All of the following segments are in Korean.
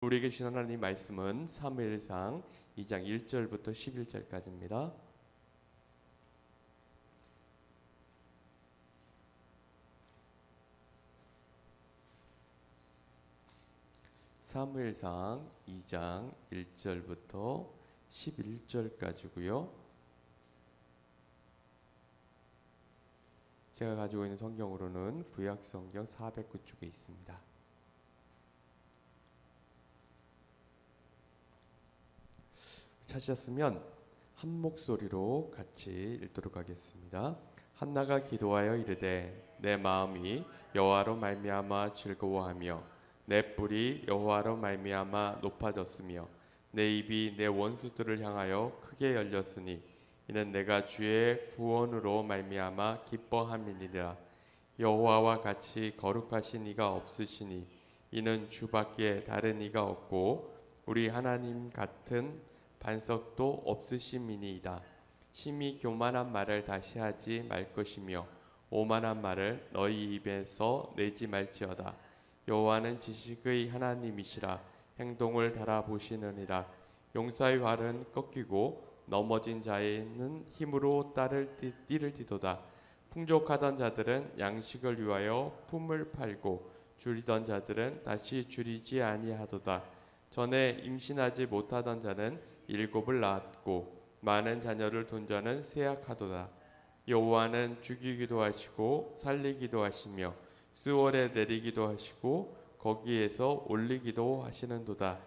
우리에게 주신 하나님 말씀은 사무엘상 2장 1절부터 11절까지입니다. 사무엘상 2장 1절부터 11절까지고요. 제가 가지고 있는 성경으로는 구약성경 409쪽에 있습니다. 찾으셨으면 한 목소리로 같이 읽도록 하겠습니다. 한나가 기도하여 이르되 내 마음이 여호와로 말미암아 즐거워하며 내 뿔이 여호와로 말미암아 높아졌으며 내 입이 내 원수들을 향하여 크게 열렸으니 이는 내가 주의 구원으로 말미암아 기뻐함이니라. 여호와와 같이 거룩하신 이가 없으시니 이는 주밖에 다른 이가 없고 우리 하나님 같은 반석도 없으심이니이다. 심히 교만한 말을 다시 하지 말 것이며 오만한 말을 너희 입에서 내지 말지어다. 여호와는 지식의 하나님이시라. 행동을 달아보시느니라. 용사의 활은 꺾이고 넘어진 자에는 힘으로 띠를 띠도다. 풍족하던 자들은 양식을 위하여 품을 팔고 줄이던 자들은 다시 줄이지 아니하도다. 전에 임신하지 못하던 자는 7을 낳았고 많은 자녀를 둔 자는 쇠약하도다. 여호와는 죽이기도 하시고 살리기도 하시며 스월에 내리기도 하시고 거기에서 올리기도 하시는도다.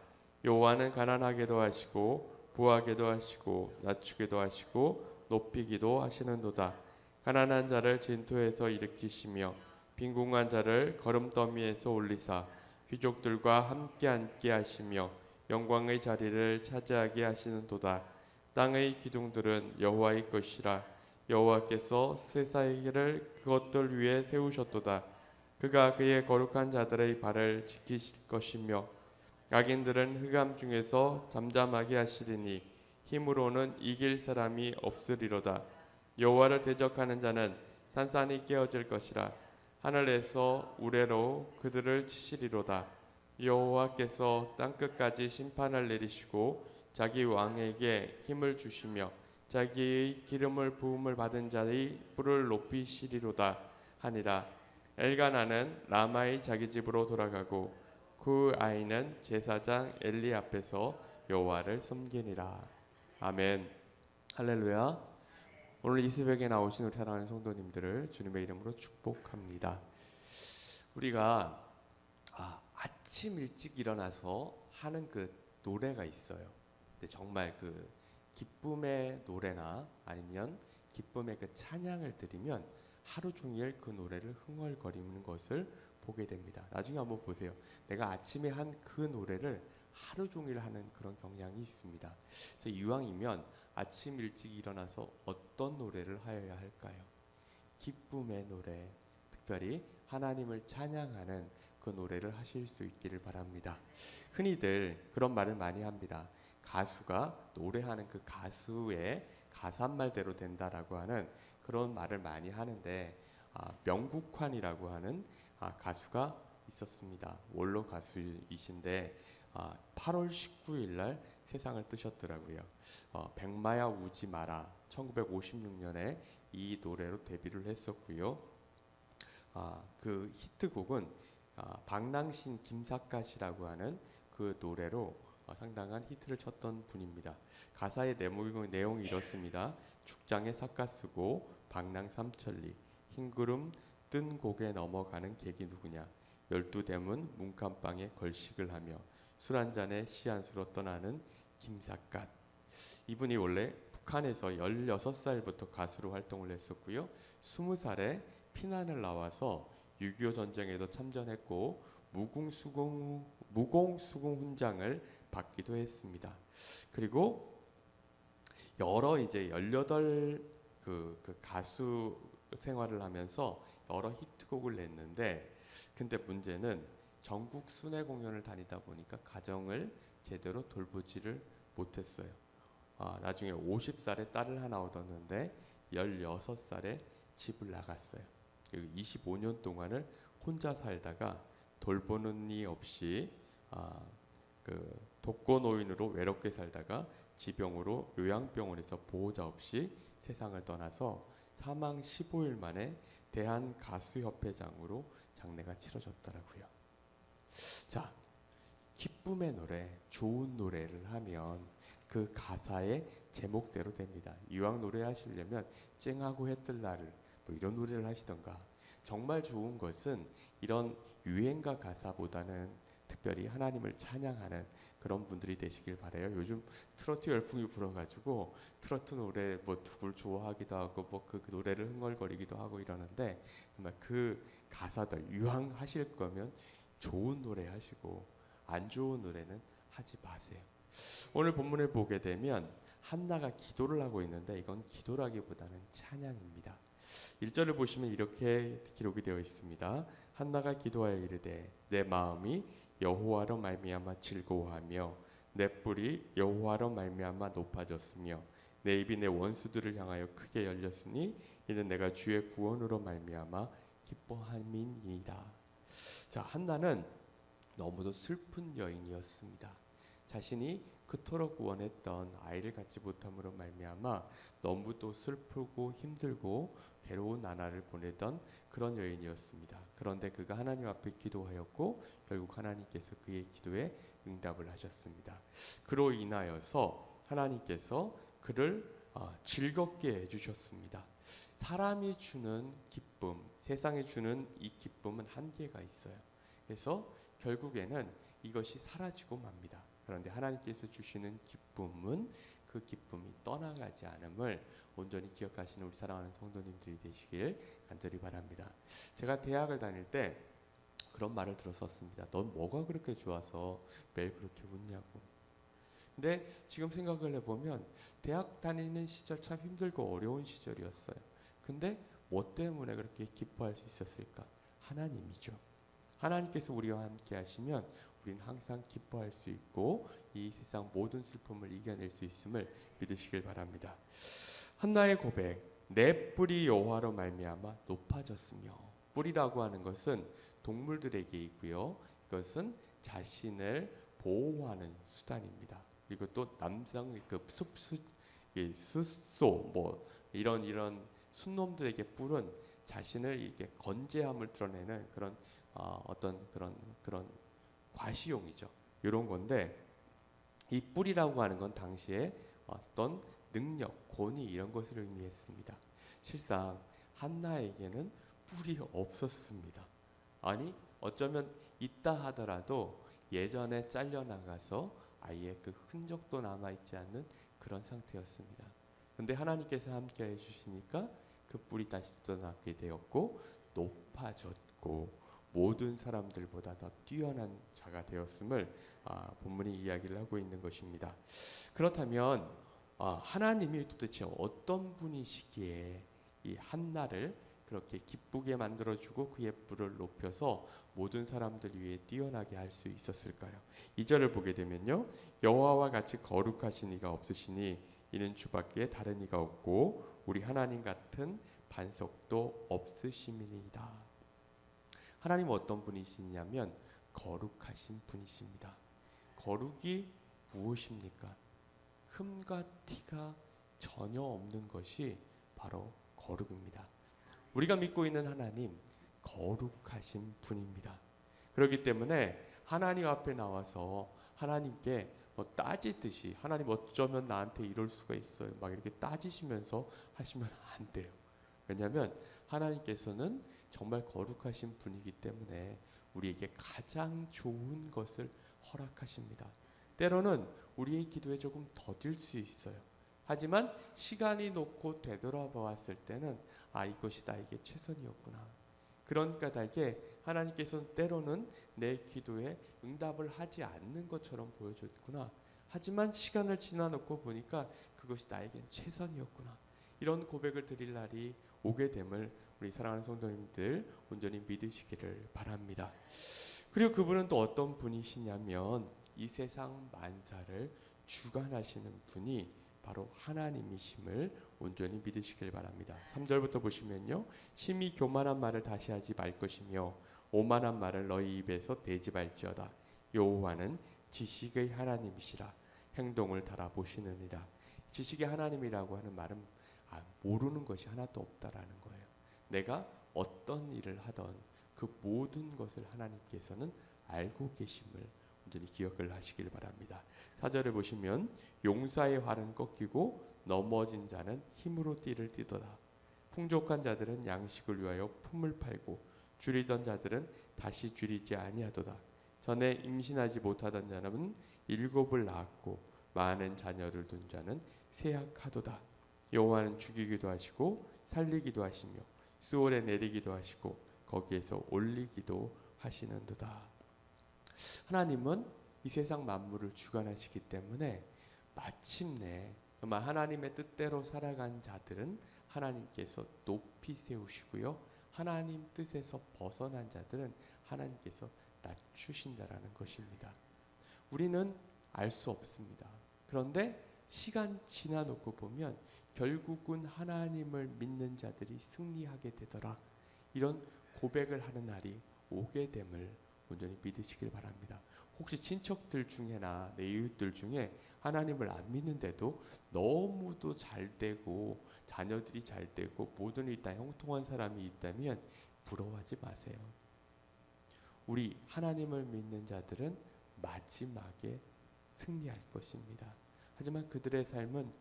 여호와는 가난하게도 하시고 부하게도 하시고 낮추기도 하시고 높이기도 하시는도다. 가난한 자를 진토에서 일으키시며 빈궁한 자를 거름더미에서 올리사 귀족들과 함께 앉게 하시며 영광의 자리를 차지하게 하시는도다. 땅의 기둥들은 여호와의 것이라. 여호와께서 세상을 그것들 위에 세우셨도다. 그가 그의 거룩한 자들의 발을 지키실 것이며 악인들은 흑암 중에서 잠잠하게 하시리니 힘으로는 이길 사람이 없으리로다. 여호와를 대적하는 자는 산산이 깨어질 것이라. 하늘에서 우레로 그들을 치시리로다. 여호와께서 땅끝까지 심판을 내리시고 자기 왕에게 힘을 주시며 자기의 기름을 부음을 받은 자의 뿔을 높이시리로다 하니라. 엘가나는 라마의 자기 집으로 돌아가고 그 아이는 제사장 엘리 앞에서 여호와를 섬기니라. 아멘. 할렐루야. 오늘 이 새벽에 나오신 우리 사랑하는 성도님들을 주님의 이름으로 축복합니다. 우리가 아침 일찍 일어나서 하는 그 노래가 있어요. 근데 정말 그 기쁨의 노래나 아니면 기쁨의 그 찬양을 드리면 하루 종일 그 노래를 흥얼거리는 것을 보게 됩니다. 나중에 한번 보세요. 내가 아침에 한 그 노래를 하루 종일 하는 그런 경향이 있습니다. 그래서 이왕이면 아침 일찍 일어나서 어떤 노래를 하여야 할까요? 기쁨의 노래, 특별히 하나님을 찬양하는 그 노래를 하실 수 있기를 바랍니다. 흔히들 그런 말을 많이 합니다. 가수가 노래하는 그 가수의 가사말대로 된다라고 하는 그런 말을 많이 하는데 명국환이라고 하는 가수가 있었습니다. 원로 가수이신데 8월 19일 날 세상을 뜨셨더라고요. 백마야 우지 마라 1956년에 이 노래로 데뷔를 했었고요. 그 히트곡은 방랑신 김삿갓이라고 하는 그 노래로 상당한 히트를 쳤던 분입니다. 가사의 내용이 이렇습니다. 축장에 삿갓 쓰고 방랑 삼천리 흰구름 뜬 곡에 넘어가는 객이 누구냐 12대문 문간방에 걸식을 하며 술 한잔에 시안수로 떠나는 김삿갓. 이분이 원래 북한에서 16살부터 가수로 활동을 했었고요. 20살에 피난을 나와서 6.25 전쟁에도 참전했고 무공수공 훈장을 받기도 했습니다. 그리고 여러 이제 18 그 가수 생활을 하면서 여러 히트곡을 냈는데 근데 문제는 전국 순회 공연을 다니다 보니까 가정을 제대로 돌보지를 못했어요. 나중에 50살에 딸을 하나 얻었는데 16살에 집을 나갔어요. 25년 동안을 혼자 살다가 돌보는 이 없이 독거 노인으로 외롭게 살다가 지병으로 요양병원에서 보호자 없이 세상을 떠나서 사망 15일 만에 대한가수협회장으로 장례가 치러졌더라고요. 자, 기쁨의 노래, 좋은 노래를 하면 그 가사의 제목대로 됩니다. 이왕 노래하시려면 쨍하고 해뜰 날을 뭐 이런 노래를 하시던가. 정말 좋은 것은 이런 유행가 가사보다는 특별히 하나님을 찬양하는 그런 분들이 되시길 바라요. 요즘 트로트 열풍이 불어가지고 트로트 노래 뭐 누굴 좋아하기도 하고 뭐 그 노래를 흥얼거리기도 하고 이러는데, 정말 그 가사도 이왕 하실 거면 좋은 노래 하시고 안 좋은 노래는 하지 마세요. 오늘 본문을 보게 되면 한나가 기도를 하고 있는데 이건 기도라기보다는 찬양입니다. 1절을 보시면 이렇게 기록이 되어 있습니다. 한나가 기도하여 이르되 내 마음이 여호와로 말미암아 즐거워하며 내 뿔이 여호와로 말미암아 높아졌으며 내 입이 내 원수들을 향하여 크게 열렸으니 이는 내가 주의 구원으로 말미암아 기뻐함이니이다. 자, 한나는 너무도 슬픈 여인이었습니다. 자신이 그토록 원했던 아이를 갖지 못함으로 말미암아 너무도 슬프고 힘들고 괴로운 나날을 보내던 그런 여인이었습니다. 그런데 그가 하나님 앞에 기도하였고 결국 하나님께서 그의 기도에 응답을 하셨습니다. 그로 인하여서 하나님께서 그를 즐겁게 해주셨습니다. 사람이 주는 기쁨, 세상이 주는 이 기쁨은 한계가 있어요. 그래서 결국에는 이것이 사라지고 맙니다. 그런데 하나님께서 주시는 기쁨은 그 기쁨이 떠나가지 않음을 온전히 기억하시는 우리 사랑하는 성도님들이 되시길 간절히 바랍니다. 제가 대학을 다닐 때 그런 말을 들었었습니다. 넌 뭐가 그렇게 좋아서 매일 그렇게 웃냐고. 근데 지금 생각을 해보면 대학 다니는 시절 참 힘들고 어려운 시절이었어요. 근데 뭐 때문에 그렇게 기뻐할 수 있었을까? 하나님이죠. 하나님께서 우리와 함께 하시면 우리는 항상 기뻐할 수 있고 이 세상 모든 슬픔을 이겨낼 수 있음을 믿으시길 바랍니다. 한나의 고백, 내 뿔이 여호와로 말미암아 높아졌으며, 뿔이라고 하는 것은 동물들에게 있고요. 이것은 자신을 보호하는 수단입니다. 그리고 또 남성 숫소 뭐 이런 순놈들에게 뿔은 자신을 이렇게 건재함을 드러내는 그런 어떤 그런 과시용이죠. 이런 건데 이 뿔이라고 하는 건 당시에 어떤 능력, 권위 이런 것을 의미했습니다. 실상 한나에게는 뿔이 없었습니다. 아니 어쩌면 있다 하더라도 예전에 잘려나가서 아예 그 흔적도 남아있지 않는 그런 상태였습니다. 그런데 하나님께서 함께 해주시니까 그 뿔이 다시 돋아나게 되었고 높아졌고 모든 사람들보다 더 뛰어난 자가 되었음을 본문이 이야기를 하고 있는 것입니다. 그렇다면 하나님이 도대체 어떤 분이시기에 이 한나를 그렇게 기쁘게 만들어주고 그의 뿔을 높여서 모든 사람들 위해 뛰어나게 할 수 있었을까요? 2절을 보게 되면요, 여호와와 같이 거룩하신 이가 없으시니 이는 주밖에 다른 이가 없고 우리 하나님 같은 반석도 없으심이니이다. 하나님은 어떤 분이시냐면 거룩하신 분이십니다. 거룩이 무엇입니까? 흠과 티가 전혀 없는 것이 바로 거룩입니다. 우리가 믿고 있는 하나님 거룩하신 분입니다. 그렇기 때문에 하나님 앞에 나와서 하나님께 따지듯이 하나님 어쩌면 나한테 이럴 수가 있어요 막 이렇게 따지시면서 하시면 안 돼요. 왜냐하면 하나님께서는 정말 거룩하신 분이기 때문에 우리에게 가장 좋은 것을 허락하십니다. 때로는 우리의 기도에 조금 더딜 수 있어요. 하지만 시간이 놓고 되돌아보았을 때는 이것이 나에게 최선이었구나. 그런 까닭에 하나님께서는 때로는 내 기도에 응답을 하지 않는 것처럼 보여줬구나. 하지만 시간을 지나놓고 보니까 그것이 나에겐 최선이었구나. 이런 고백을 드릴 날이 오게 됨을 우리 사랑하는 성도님들 온전히 믿으시기를 바랍니다. 그리고 그분은 또 어떤 분이시냐면 이 세상 만사를 주관하시는 분이 바로 하나님이심을 온전히 믿으시길 바랍니다. 3절부터 보시면요, 심히 교만한 말을 다시 하지 말 것이며 오만한 말을 너희 입에서 대지 말지어다. 여호와는 지식의 하나님이시라 행동을 달아보시느니라. 지식의 하나님이라고 하는 말은 모르는 것이 하나도 없다라는 거예요. 내가 어떤 일을 하던 그 모든 것을 하나님께서는 알고 계심을 온전히 기억을 하시길 바랍니다. 4절에 보시면 용사의 활은 꺾이고 넘어진 자는 힘으로 띠를 띠도다. 풍족한 자들은 양식을 위하여 품을 팔고 줄이던 자들은 다시 줄이지 아니하도다. 전에 임신하지 못하던 자는 7을 낳았고 많은 자녀를 둔 자는 쇠약하도다. 여호와는 죽이기도 하시고 살리기도 하시며 수월에 내리기도 하시고 거기에서 올리기도 하시는도다. 하나님은 이 세상 만물을 주관하시기 때문에 마침내 정말 하나님의 뜻대로 살아간 자들은 하나님께서 높이 세우시고요, 하나님 뜻에서 벗어난 자들은 하나님께서 낮추신다라는 것입니다. 우리는 알 수 없습니다. 그런데 시간 지나놓고 보면 결국은 하나님을 믿는 자들이 승리하게 되더라, 이런 고백을 하는 날이 오게 됨을 온전히 믿으시길 바랍니다. 혹시 친척들 중에나 내 이웃들 중에 하나님을 안 믿는데도 너무도 잘 되고 자녀들이 잘 되고 모든 일이 다 형통한 사람이 있다면 부러워하지 마세요. 우리 하나님을 믿는 자들은 마지막에 승리할 것입니다. 하지만 그들의 삶은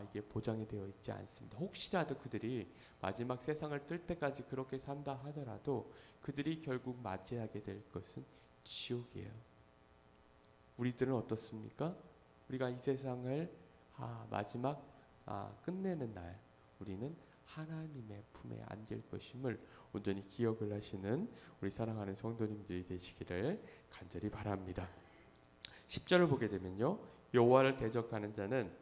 이게 보장이 되어 있지 않습니다. 혹시라도 그들이 마지막 세상을 뜰 때까지 그렇게 산다 하더라도 그들이 결국 맞이하게 될 것은 지옥이에요. 우리들은 어떻습니까? 우리가 이 세상을 마지막 끝내는 날 우리는 하나님의 품에 안길 것임을 온전히 기억을 하시는 우리 사랑하는 성도님들이 되시기를 간절히 바랍니다. 10절을 보게 되면요, 여호와를 대적하는 자는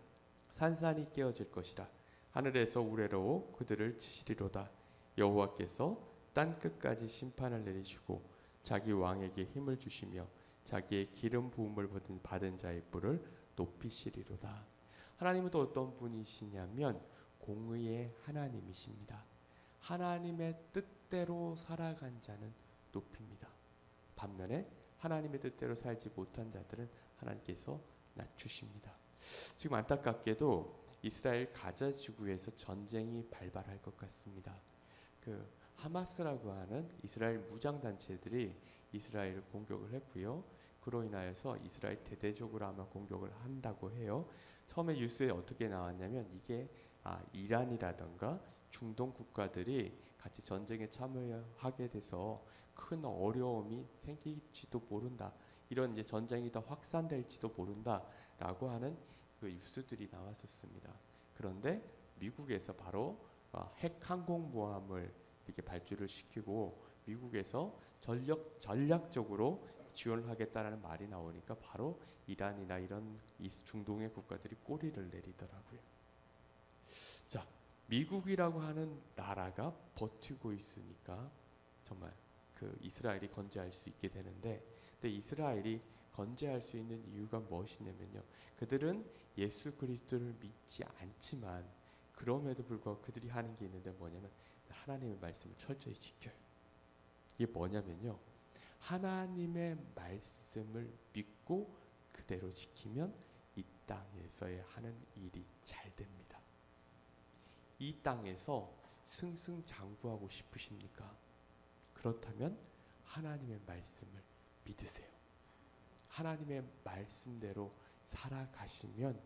산산이 깨어질 것이라. 하늘에서 우레로 그들을 치시리로다. 여호와께서 땅 끝까지 심판을 내리시고 자기 왕에게 힘을 주시며 자기의 기름 부음을 받은 자의 뿔을 높이시리로다. 하나님은 또 어떤 분이시냐면 공의의 하나님이십니다. 하나님의 뜻대로 살아간 자는 높입니다. 반면에 하나님의 뜻대로 살지 못한 자들은 하나님께서 낮추십니다. 지금 안타깝게도 이스라엘 가자 지구에서 전쟁이 발발할 것 같습니다. 그 하마스라고 하는 이스라엘 무장 단체들이 이스라엘을 공격을 했고요. 그로 인하여서 이스라엘 대대적으로 아마 공격을 한다고 해요. 처음에 뉴스에 어떻게 나왔냐면 이게 이란이라던가 중동 국가들이 같이 전쟁에 참여하게 돼서 큰 어려움이 생길지도 모른다. 이런 이제 전쟁이 더 확산될지도 모른다라고 하는 그 뉴스들이 나왔었습니다. 그런데 미국에서 바로 핵 항공모함을 이렇게 발주를 시키고 미국에서 전략적으로 지원을 하겠다라는 말이 나오니까 바로 이란이나 이런 중동의 국가들이 꼬리를 내리더라고요. 자, 미국이라고 하는 나라가 버티고 있으니까 정말 그 이스라엘이 건재할 수 있게 되는데, 근데 이스라엘이 건재할 수 있는 이유가 무엇이냐면요, 그들은 예수 그리스도를 믿지 않지만 그럼에도 불구하고 그들이 하는 게 있는데 뭐냐면 하나님의 말씀을 철저히 지켜요. 이게 뭐냐면요, 하나님의 말씀을 믿고 그대로 지키면 이 땅에서의 하는 일이 잘 됩니다. 이 땅에서 승승장구하고 싶으십니까? 그렇다면 하나님의 말씀을 믿으세요. 하나님의 말씀대로 살아가시면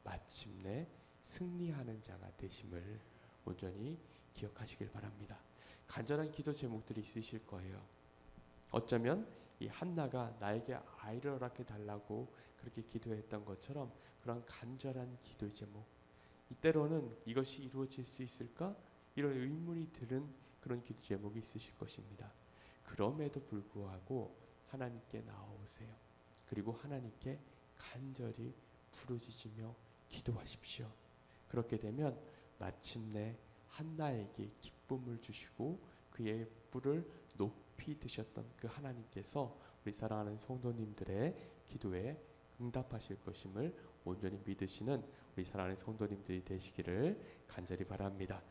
마침내 승리하는 자가 되심을 온전히 기억하시길 바랍니다. 간절한 기도 제목들이 있으실 거예요. 어쩌면 이 한나가 나에게 아이를 허락해 달라고 그렇게 기도했던 것처럼 그런 간절한 기도 제목, 이때로는 이것이 이루어질 수 있을까? 이런 의문이 드는 그런 기도 제목이 있으실 것입니다. 그럼에도 불구하고 하나님께 나아오세요. 그리고 하나님께 간절히 부르짖으며 기도하십시오. 그렇게 되면 마침내 한나에게 기쁨을 주시고 그의 뿔을 높이 드셨던 그 하나님께서 우리 사랑하는 성도님들의 기도에 응답하실 것임을 온전히 믿으시는 우리 사랑하는 성도님들이 되시기를 간절히 바랍니다.